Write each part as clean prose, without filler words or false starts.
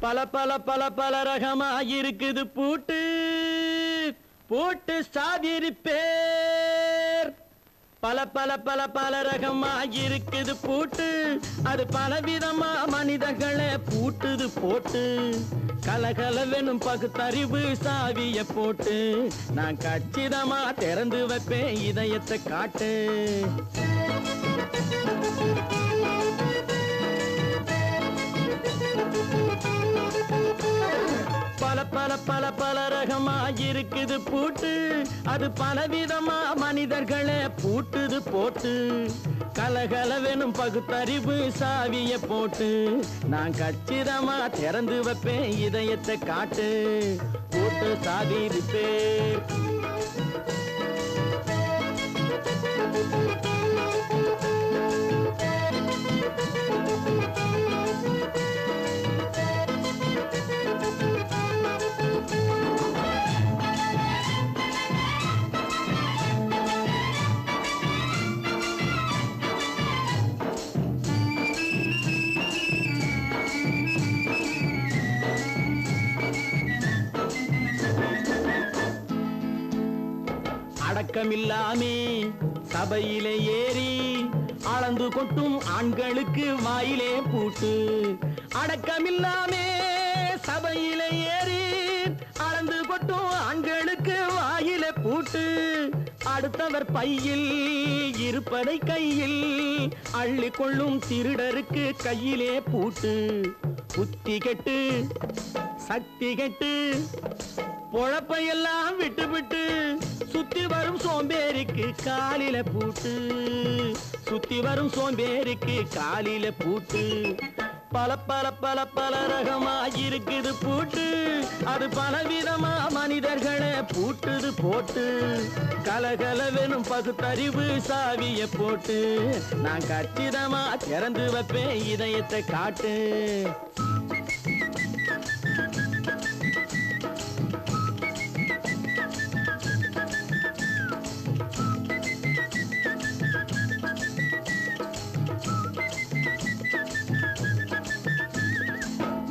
பல பல பல பல ரகமா இருக்குது பூட்டு பூட்டு சாதிரி பேர் பல பல பல பல ரகமா இருக்குது பூட்டு அது பலவிதமா மனிதர்களை பூட்டுது போட்டு கலகலவெனும் பகுத்தறிவு சாவிய போட்டு நான் கச்சிதமா திறந்து வைப்பேன் இதயத்தை காட்டு பல பல பல பல ரகமா இருக்குது பூட்டு அது பலவிதமா மனிதர்களை பூட்டுது போட்டு கலகலவெனும் பகுத்தறிவு சாவிய போட்டு நான் கச்சிதமா திறந்து வைப்பேன் இதயத்தை காட்டு பூட்டு சாவி ரிப்பேர் அடக்கமில்லாமே சபையிலே ஏறி அளந்து கொட்டும் ஆண்களுக்கு வாயிலே பூட்டு அடக்கமில்லாமே சபையிலே ஏறி அளந்து கொட்டும் ஆண்களுக்கு வாயிலே பூட்டு அடுத்தவர் பையில் இருப்பதை கையில் அள்ளி கொள்ளும் திருடருக்கு கையிலே பூட்டு புத்தி கெட்டு சக்தி கெட்டு பொழப்பையெல்லாம் விட்டு விட்டு சுத்தி வரும் சோம்பேறிக்கு காலில பூட்டு சுத்தி வரும் சோம்பேறிக்கு காலில பூட்டு பல பல பல பல ரகமா இருக்குது பூட்டு அது பலவிதமா மனிதர்களை பூட்டுது போட்டு கலகலவெனும் பகுத்தறிவு சாவிய போட்டு நான் கச்சிதமா திறந்து வைப்பேன் இதயத்தை காட்டு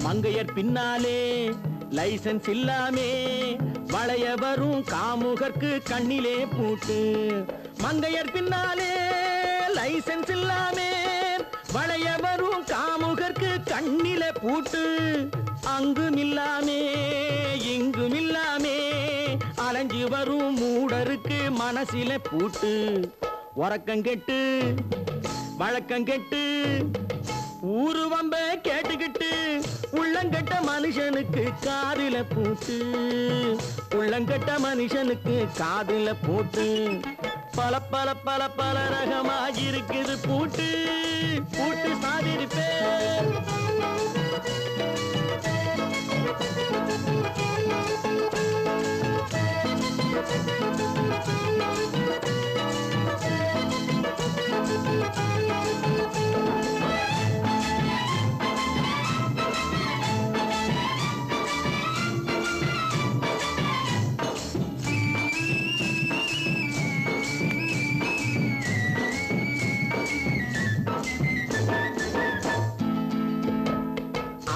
மங்கையர் பின்னாலே லைசன்ஸ் இல்லாமே வளைய வரும் காமுகர்க்கு கண்ணிலே பூட்டு மங்கையர் பின்னாலே லைசன்ஸ் இல்லாமே வளைய வரும் காமுகர்க்கு கண்ணிலே பூட்டு அங்கும் இல்லாமே இங்கும் இல்லாமே அலைஞ்சு வரும் மூடருக்கு மனசிலே பூட்டு உறக்கம் கெட்டு வழக்கம் கெட்டு ஊரு வம்ப கேட்டுக்கிட்டு உள்ளங்கட்ட மனுஷனுக்கு காதில பூட்டு உள்ளங்கட்ட மனுஷனுக்கு காதில பூட்டு பல பல பல பல ரகமா இருக்குது பூட்டு பூட்டு சாதிரி பேர்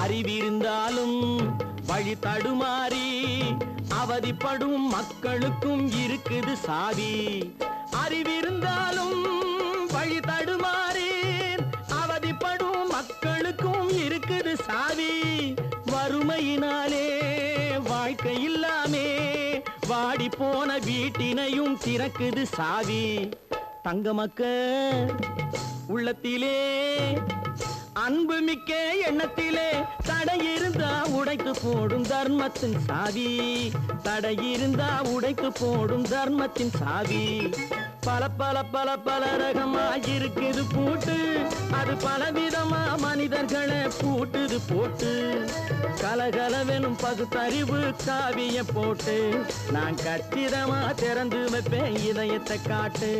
அறிவிருந்தாலும் வழி தடுமாறி அவதிப்படும் மக்களுக்கும் இருக்குது சாவி அறிவிருந்தாலும் வழி தடுமாறி அவதிப்படும் மக்களுக்கும் இருக்குது சாவி வறுமையினாலே வாழ்க்கை இல்லாமே வாடி போன வீட்டினையும் திறக்குது சாவி தங்க மக்கள் உள்ளத்திலே அன்பு மிக்க எண்ணத்திலே தடை இருந்தா உடைத்து போடும் தர்மத்தின் சாவி தடை இருந்தா உடைத்து போடும் தர்மத்தின் சாவி பல பல பல பல ரகமா இருக்குது பூட்டு அது பலவிதமா மனிதர்களை பூட்டுது போட்டு கலகலவெனும் பகுத்தறிவு சாவிய போட்டு நான் கச்சிதமா திறந்து வைப்பேன் இதயத்தை காட்டு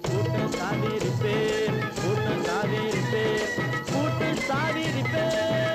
பூட்டு சாவி ரிப்பேர் பூட்டு சாவி ரிப்பேர் பூட்டு சாவி ரிப்பேர்